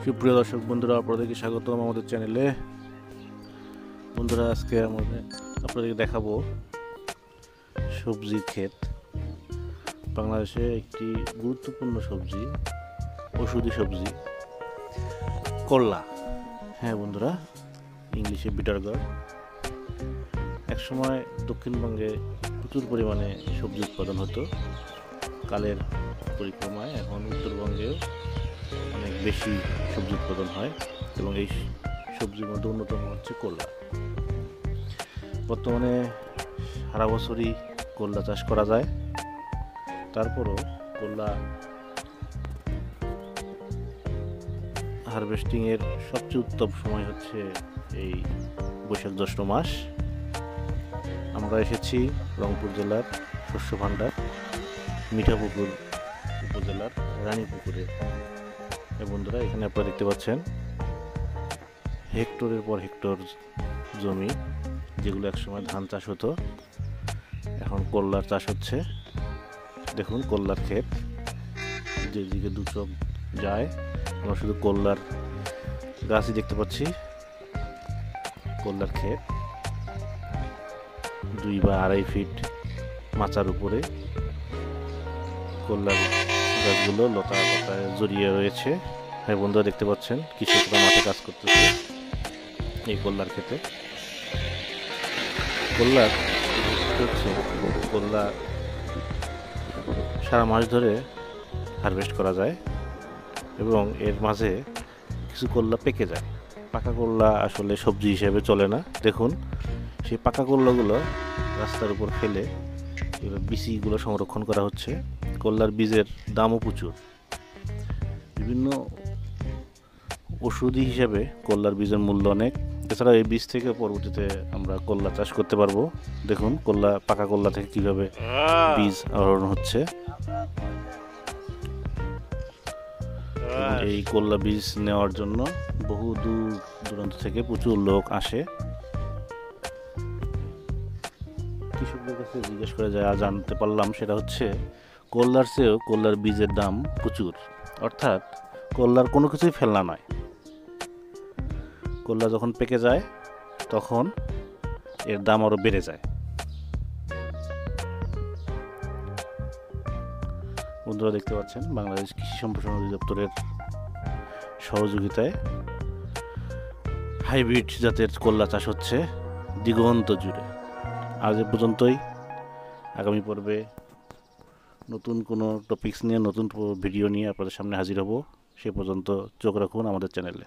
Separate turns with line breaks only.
সুপ্রিয় দর্শক বন্ধুরা, আপনাদেরকে স্বাগতম আমাদের চ্যানেলে। বন্ধুরা, আজকে আপনাদেরকে দেখাবো সবজির ক্ষেত। বাংলাদেশে একটি গুরুত্বপূর্ণ সবজি, ঔষধি সবজি করলা। হ্যাঁ বন্ধুরা, ইংলিশে বিটার গার্ড। একসময় দক্ষিণবঙ্গে প্রচুর পরিমাণে সবজি উৎপাদন হতো। কালের পরিক্রমায় এখন উত্তরবঙ্গেও অনেক বেশি সবজি উৎপাদন হয় এবং এই সবজির মধ্যে অন্যতম হচ্ছে করলা। বর্তমানে সারা বছরই করলা চাষ করা যায়। তারপরও করলা হারভেস্টিংয়ের সবচেয়ে উত্তম সময় হচ্ছে এই বৈশাখ জ্যৈষ্ঠ মাস। আমরা এসেছি রংপুর জেলার শস্য ভাণ্ডার মিঠাপুকুর উপজেলার রানীপুকুরে। বন্ধুরা, এখানে আপনারা দেখতে পাচ্ছেন হেক্টরের পর হেক্টর জমি, যেগুলো একসময় ধান চাষ হতো, এখন করলার চাষ হচ্ছে। দেখুন করলার ক্ষেত, যেদিকে দু চোখ যায় আমরা শুধু করলার গাছই দেখতে পাচ্ছি। করলার ক্ষেত 2 বা 2.5 ফিট মাচার উপরে করলার গাছগুলো লতা পাতায় জড়িয়ে রয়েছে। হ্যাঁ বন্ধুরা, দেখতে পাচ্ছেন কৃষকরা মাঠে কাজ করতেছে এই করলার ক্ষেতে। করলার হচ্ছে করলা সারা মাস ধরে হারভেস্ট করা যায় এবং এর মাঝে কিছু করলা পেকে যায়। পাকা করলা আসলে সবজি হিসেবে চলে না। দেখুন সেই পাকা করলাগুলো রাস্তার উপর ফেলে এবার বীজগুলো সংরক্ষণ করা হচ্ছে। করলার বীজের দামও প্রচুর। বিভিন্ন ওষুধি হিসেবে করলার বীজের মূল্য অনেক। এছাড়া এই বীজ থেকে পরবর্তীতে আমরা করলা চাষ করতে পারবো। দেখুন করলা, পাকা করলা থেকে কিভাবে বীজ আহরণ হচ্ছে। এই করলা বীজ নেওয়ার জন্য বহু দূর দূরান্ত থেকে প্রচুর লোক আসে। কৃষকদের কাছে জিজ্ঞেস করে যা জানতে পারলাম সেটা হচ্ছে করলার চেয়েও করলার বীজের দাম প্রচুর। অর্থাৎ করলার কোনো কিছুই ফেলনা নয়। করলা যখন পেকে যায় তখন এর দাম আরও বেড়ে যায়। বন্ধুরা, দেখতে পাচ্ছেন বাংলাদেশ কৃষি সম্প্রসারণ অধিদপ্তরের সহযোগিতায় হাইব্রিড জাতের করলা চাষ হচ্ছে দিগন্ত জুড়ে। আজ এ পর্যন্তই। আগামী পর্বে নতুন কোনো টপিকস নিয়ে, নতুন ভিডিও নিয়ে আপনাদের সামনে হাজির হব। সে পর্যন্ত চোখ রাখুন আমাদের চ্যানেলে।